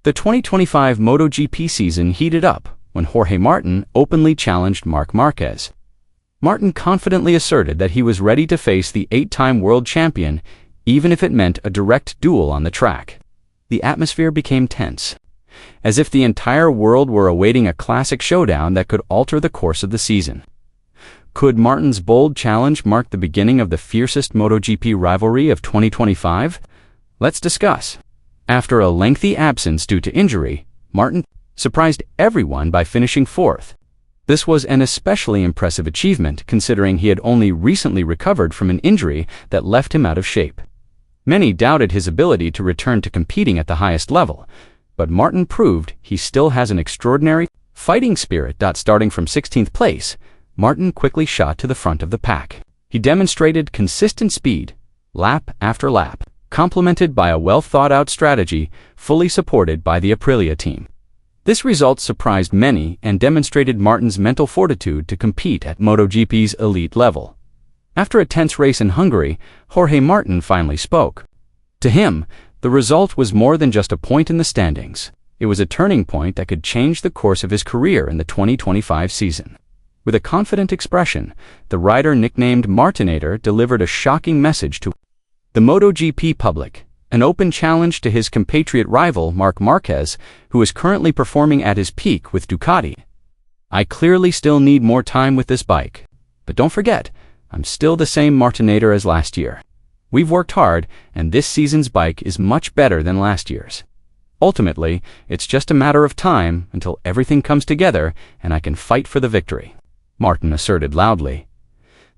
The 2025 MotoGP season heated up when Jorge Martin openly challenged Marc Márquez. Martin confidently asserted that he was ready to face the 8-time world champion, even if it meant a direct duel on the track. The atmosphere became tense, as if the entire world were awaiting a classic showdown that could alter the course of the season. Could Martin's bold challenge mark the beginning of the fiercest MotoGP rivalry of 2025? Let's discuss. After a lengthy absence due to injury, Martin surprised everyone by finishing fourth. This was an especially impressive achievement considering he had only recently recovered from an injury that left him out of shape. Many doubted his ability to return to competing at the highest level, but Martin proved he still has an extraordinary fighting spirit. Starting from 16th place, Martin quickly shot to the front of the pack. He demonstrated consistent speed, lap after lap, complemented by a well-thought-out strategy fully supported by the Aprilia team. This result surprised many and demonstrated Martin's mental fortitude to compete at MotoGP's elite level. After a tense race in Hungary, Jorge Martin finally spoke. To him, the result was more than just a point in the standings. It was a turning point that could change the course of his career in the 2025 season. With a confident expression, the rider nicknamed Martinator delivered a shocking message to the MotoGP public, an open challenge to his compatriot rival Marc Márquez, who is currently performing at his peak with Ducati. "I clearly still need more time with this bike, but don't forget, I'm still the same Martinator as last year. We've worked hard, and this season's bike is much better than last year's. Ultimately, it's just a matter of time until everything comes together and I can fight for the victory," Martin asserted loudly.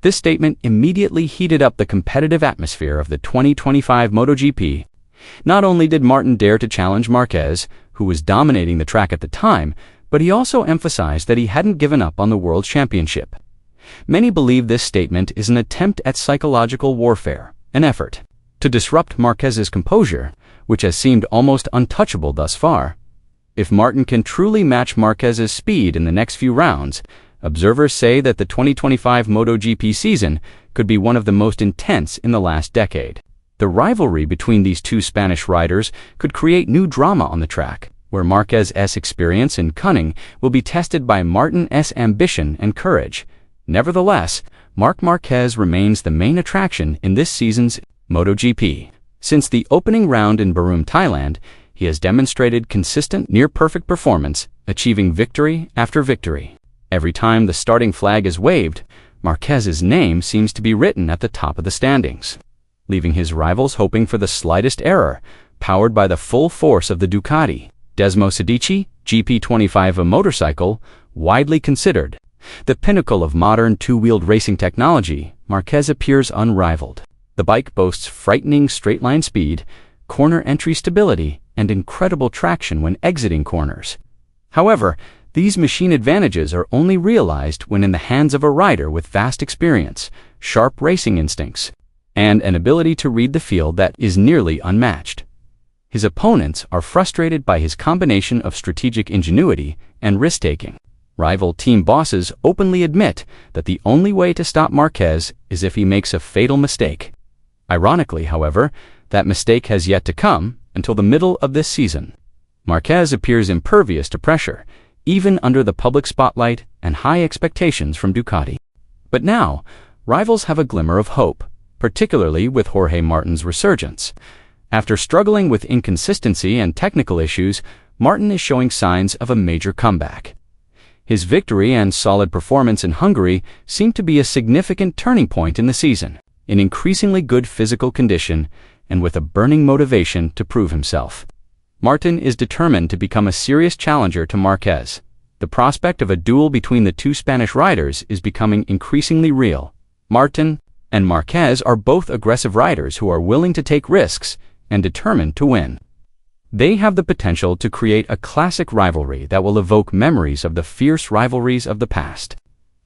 This statement immediately heated up the competitive atmosphere of the 2025 MotoGP. Not only did Martin dare to challenge Marquez, who was dominating the track at the time, but he also emphasized that he hadn't given up on the World Championship. Many believe this statement is an attempt at psychological warfare, an effort to disrupt Marquez's composure, which has seemed almost untouchable thus far. If Martin can truly match Marquez's speed in the next few rounds, observers say that the 2025 MotoGP season could be one of the most intense in the last decade. The rivalry between these two Spanish riders could create new drama on the track, where Marquez's experience and cunning will be tested by Martin's ambition and courage. Nevertheless, Marc Márquez remains the main attraction in this season's MotoGP. Since the opening round in Barum, Thailand, he has demonstrated consistent near-perfect performance, achieving victory after victory. Every time the starting flag is waved, Marquez's name seems to be written at the top of the standings, leaving his rivals hoping for the slightest error. Powered by the full force of the Ducati Desmo Sedici GP25, a motorcycle widely considered the pinnacle of modern two-wheeled racing technology, Marquez appears unrivaled. The bike boasts frightening straight-line speed, corner entry stability, and incredible traction when exiting corners. However, these machine advantages are only realized when in the hands of a rider with vast experience, sharp racing instincts, and an ability to read the field that is nearly unmatched. His opponents are frustrated by his combination of strategic ingenuity and risk-taking. Rival team bosses openly admit that the only way to stop Marquez is if he makes a fatal mistake. Ironically, however, that mistake has yet to come until the middle of this season. Marquez appears impervious to pressure, even under the public spotlight and high expectations from Ducati. But now, rivals have a glimmer of hope, particularly with Jorge Martin's resurgence. After struggling with inconsistency and technical issues, Martin is showing signs of a major comeback. His victory and solid performance in Hungary seem to be a significant turning point in the season. In increasingly good physical condition and with a burning motivation to prove himself, Martin is determined to become a serious challenger to Marquez. The prospect of a duel between the two Spanish riders is becoming increasingly real. Martin and Marquez are both aggressive riders who are willing to take risks and determined to win. They have the potential to create a classic rivalry that will evoke memories of the fierce rivalries of the past.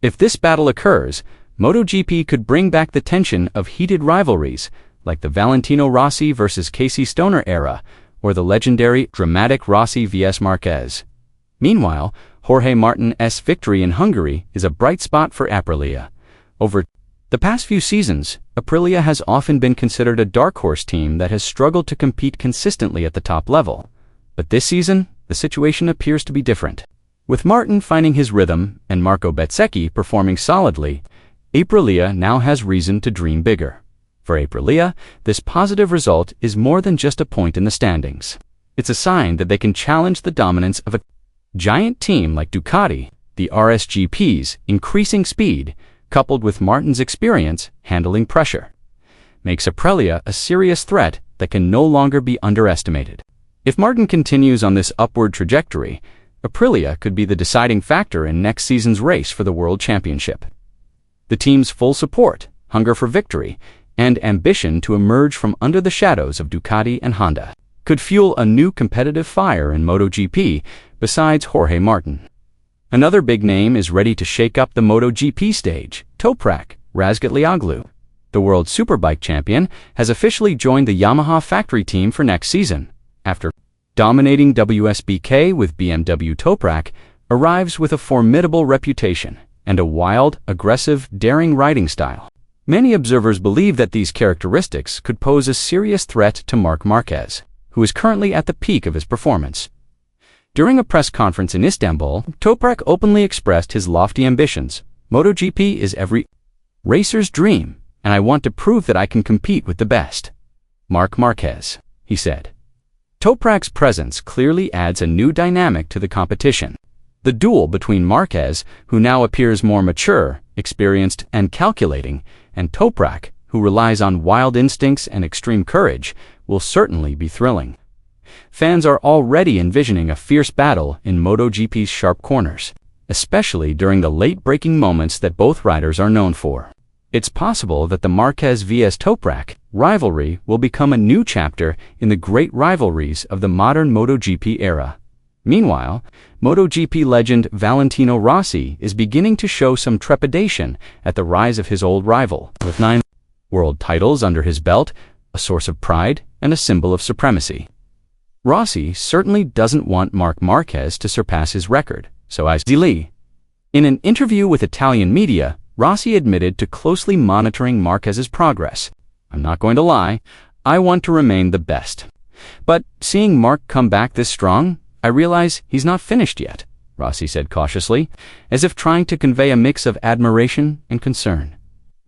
If this battle occurs, MotoGP could bring back the tension of heated rivalries like the Valentino Rossi versus Casey Stoner era, or the legendary dramatic Rossi vs Marquez. Meanwhile, Jorge Martin's victory in Hungary is a bright spot for Aprilia. Over the past few seasons, Aprilia has often been considered a dark horse team that has struggled to compete consistently at the top level. But this season, the situation appears to be different. With Martin finding his rhythm and Marco Bezzecchi performing solidly, Aprilia now has reason to dream bigger. For Aprilia, this positive result is more than just a point in the standings. It's a sign that they can challenge the dominance of a giant team like Ducati. The RSGP's increasing speed, coupled with Martin's experience handling pressure, makes Aprilia a serious threat that can no longer be underestimated. If Martin continues on this upward trajectory, Aprilia could be the deciding factor in next season's race for the World Championship. The team's full support, hunger for victory, and ambition to emerge from under the shadows of Ducati and Honda could fuel a new competitive fire in MotoGP besides Jorge Martin. Another big name is ready to shake up the MotoGP stage. Toprak Razgatlioglu, the world superbike champion, has officially joined the Yamaha factory team for next season. After dominating WSBK with BMW, Toprak arrives with a formidable reputation and a wild, aggressive, daring riding style. Many observers believe that these characteristics could pose a serious threat to Marc Márquez, who is currently at the peak of his performance. During a press conference in Istanbul, Toprak openly expressed his lofty ambitions. MotoGP is every racer's dream, and I want to prove that I can compete with the best. Marc Márquez, he said. Toprak's presence clearly adds a new dynamic to the competition. The duel between Marquez, who now appears more mature, experienced, and calculating, and Toprak, who relies on wild instincts and extreme courage, will certainly be thrilling. Fans are already envisioning a fierce battle in MotoGP's sharp corners, especially during the late-breaking moments that both riders are known for. It's possible that the Marquez vs Toprak rivalry will become a new chapter in the great rivalries of the modern MotoGP era. Meanwhile, MotoGP legend Valentino Rossi is beginning to show some trepidation at the rise of his old rival. With 9 world titles under his belt, a source of pride and a symbol of supremacy, Rossi certainly doesn't want Marc Márquez to surpass his record, so as In an interview with Italian media, Rossi admitted to closely monitoring Marquez's progress. "I'm not going to lie, I want to remain the best. But seeing Marc come back this strong, I realize he's not finished yet," Rossi said cautiously, as if trying to convey a mix of admiration and concern.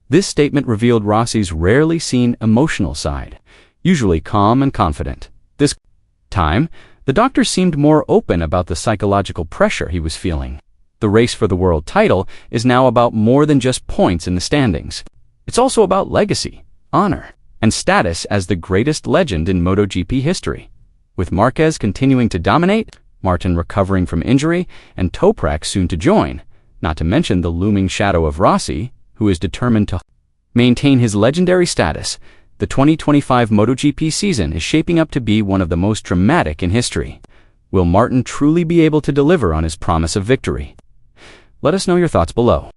This statement revealed Rossi's rarely seen emotional side, usually calm and confident. This time, the doctor seemed more open about the psychological pressure he was feeling. The race for the world title is now about more than just points in the standings. It's also about legacy, honor, and status as the greatest legend in MotoGP history. With Marquez continuing to dominate, Martin recovering from injury, and Toprak soon to join, not to mention the looming shadow of Rossi, who is determined to maintain his legendary status, the 2025 MotoGP season is shaping up to be one of the most dramatic in history. Will Martin truly be able to deliver on his promise of victory? Let us know your thoughts below.